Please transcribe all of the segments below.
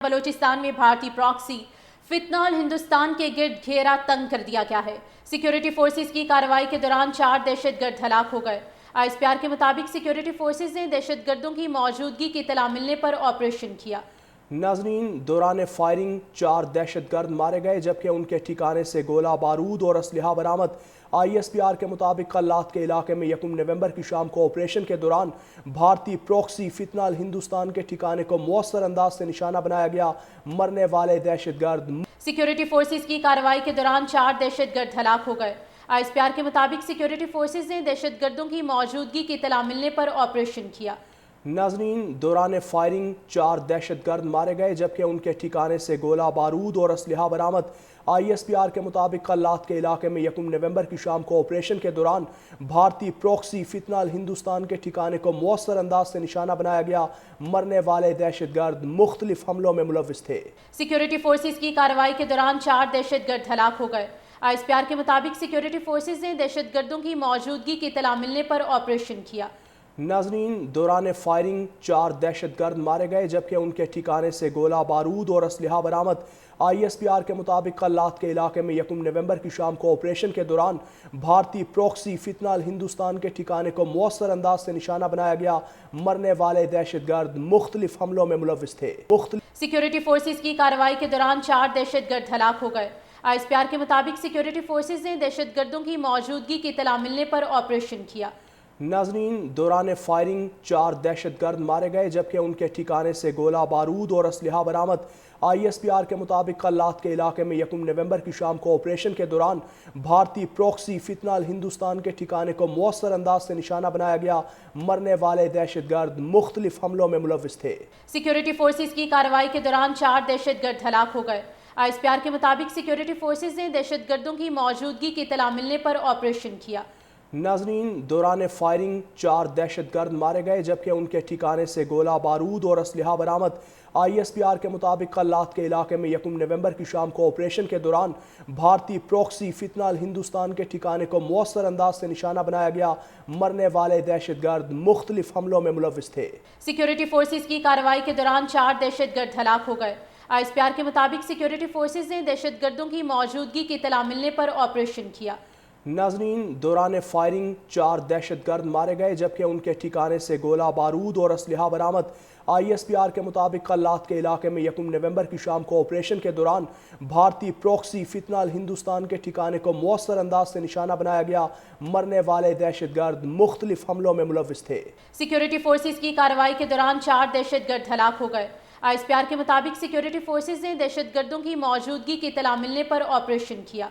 بلوچستان میں بھارتی پراکسی فتنہ ہندوستان کے گرد گھیرا تنگ کر دیا گیا ہے۔ سیکیورٹی فورسز کی کارروائی کے دوران 4 دہشت گرد ہلاک ہو گئے۔ آئی ایس پی آر کے مطابق سیکیورٹی فورسز نے دہشت گردوں کی موجودگی کی اطلاع ملنے پر آپریشن کیا۔ ناظرین، دوران فائرنگ 4 دہشت گرد مارے گئے جبکہ ان کے ٹھکانے سے گولہ بارود اور اسلحہ برآمد۔ آئی ایس پی آر کے مطابق کل رات کے علاقے میں 1 نومبر کی شام کو آپریشن کے دوران بھارتی پراکسی فتنہ ہندوستان کے ٹھکانے کو مؤثر انداز سے نشانہ بنایا گیا۔ مرنے والے دہشت گرد سیکیورٹی فورسز کی کارروائی کے دوران 4 دہشت گرد ہلاک ہو گئے۔ آئی ایس پی آر کے مطابق سیکیورٹی فورسز نے دہشت گردوں کی موجودگی کی اطلاع ملنے پر آپریشن کیا۔ ناظرین، دوران فائرنگ 4 دہشت گرد مارے گئے جبکہ ان کے ٹھکانے سے گولہ بارود اور اسلحہ برآمد۔ آئی ایس پی آر کے مطابق کل رات کے علاقے میں 1 نومبر کی شام کو آپریشن کے دوران بھارتی پراکسی فتنہ ہندوستان کے ٹھکانے کو مؤثر انداز سے نشانہ بنایا گیا۔ مرنے والے دہشت گرد مختلف حملوں میں ملوث تھے۔ سیکیورٹی فورسز کی کارروائی کے دوران 4 دہشت گرد ہلاک ہو گئے۔ آئی ایس پی آر کے مطابق سیکیورٹی فورسز نے دہشت گردوں کی موجودگی کی اطلاع ملنے پر آپریشن کیا۔ ناظرین، دوران فائرنگ 4 دہشت گرد مارے گئے جبکہ ان کے ٹھکانے سے گولہ بارود اور اسلحہ برآمد۔ آئی ایس پی آر کے مطابق کل رات کے علاقے میں 1 نومبر کی شام کو آپریشن کے دوران بھارتی پراکسی فتنہ ہندوستان کے ٹھکانے کو مؤثر انداز سے نشانہ بنایا گیا۔ مرنے والے دہشت گرد مختلف حملوں میں ملوث تھے۔ سیکیورٹی فورسز کی کارروائی کے دوران 4 دہشت گرد ہلاک ہو گئے۔ آئی ایس پی آر کے مطابق سیکیورٹی فورسز نے دہشت گردوں کی موجودگی کی اطلاع ملنے پر آپریشن کیا۔ ناظرین، دوران فائرنگ 4 دہشت گرد مارے گئے جبکہ ان کے ٹھکانے سے گولہ بارود اور اسلحہ برآمد۔ آئی ایس پی آر کے مطابق کل رات کے علاقے میں 1 نومبر کی شام کو آپریشن کے دوران بھارتی پراکسی فتنہ ہندوستان کے ٹھکانے کو مؤثر انداز سے نشانہ بنایا گیا۔ مرنے والے دہشت گرد مختلف حملوں میں ملوث تھے۔ سیکیورٹی فورسز کی کارروائی کے دوران 4 دہشت گرد ہلاک ہو گئے۔ آئی ایس پی آر کے مطابق سیکیورٹی فورسز نے دہشت گردوں کی موجودگی کی اطلاع ملنے پر آپریشن کیا۔ ناظرین، دوران فائرنگ 4 دہشت گرد مارے گئے جبکہ ان کے ٹھکانے سے گولہ بارود اور اسلحہ برآمد۔ آئی ایس پی آر کے مطابق کل رات کے علاقے میں 1 نومبر کی شام کو آپریشن کے دوران بھارتی پراکسی فتنہ ہندوستان کے ٹھکانے کو مؤثر انداز سے نشانہ بنایا گیا۔ مرنے والے دہشت گرد مختلف حملوں میں ملوث تھے۔ سیکیورٹی فورسز کی کارروائی کے دوران 4 دہشت گرد ہلاک ہو گئے۔ آئی ایس پی آر کے مطابق سیکیورٹی فورسز نے دہشت گردوں کی موجودگی کی اطلاع ملنے پر آپریشن کیا۔ ناظرین، دوران فائرنگ 4 دہشت گرد مارے گئے جبکہ ان کے ٹھکانے سے گولہ بارود اور اسلحہ برآمد۔ آئی ایس پی آر کے مطابق کل رات کے علاقے میں 1 نومبر کی شام کو آپریشن کے دوران بھارتی پراکسی فتنہ ہندوستان کے ٹھکانے کو مؤثر انداز سے نشانہ بنایا گیا۔ مرنے والے دہشت گرد مختلف حملوں میں ملوث تھے۔ سیکیورٹی فورسز کی کارروائی کے دوران 4 دہشت گرد ہلاک ہو گئے۔ آئی ایس پی آر کے مطابق سیکیورٹی فورسز نے دہشت گردوں کی موجودگی کی اطلاع ملنے پر آپریشن کیا۔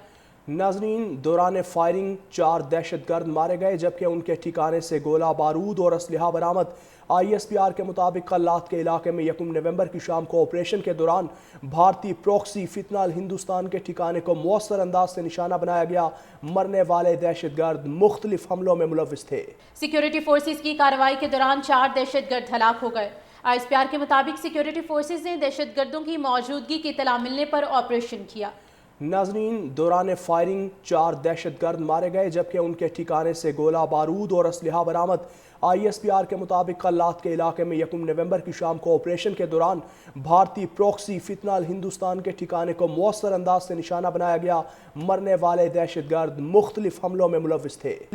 ناظرین، دوران فائرنگ 4 دہشت گرد مارے گئے جبکہ ان کے ٹھکانے سے گولہ بارود اور اسلحہ برآمد۔ آئی ایس پی آر کے مطابق کل رات کے علاقے میں 1 نومبر کی شام کو آپریشن کے دوران بھارتی پراکسی فتنہ ہندوستان کے ٹھکانے کو مؤثر انداز سے نشانہ بنایا گیا۔ مرنے والے دہشت گرد مختلف حملوں میں ملوث تھے۔ سیکیورٹی فورسز کی کارروائی کے دوران 4 دہشت گرد ہلاک ہو گئے۔ آئی ایس پی آر کے مطابق سیکیورٹی فورسز نے دہشت گردوں کی موجودگی کی اطلاع ملنے پر آپریشن کیا۔ ناظرین، دوران فائرنگ 4 دہشت گرد مارے گئے جبکہ ان کے ٹھکانے سے گولہ بارود اور اسلحہ برآمد۔ آئی ایس پی آر کے مطابق کل رات کے علاقے میں 1 نومبر کی شام کو آپریشن کے دوران بھارتی پراکسی فتنہ ہندوستان کے ٹھکانے کو مؤثر انداز سے نشانہ بنایا گیا۔ مرنے والے دہشت گرد مختلف حملوں میں ملوث تھے۔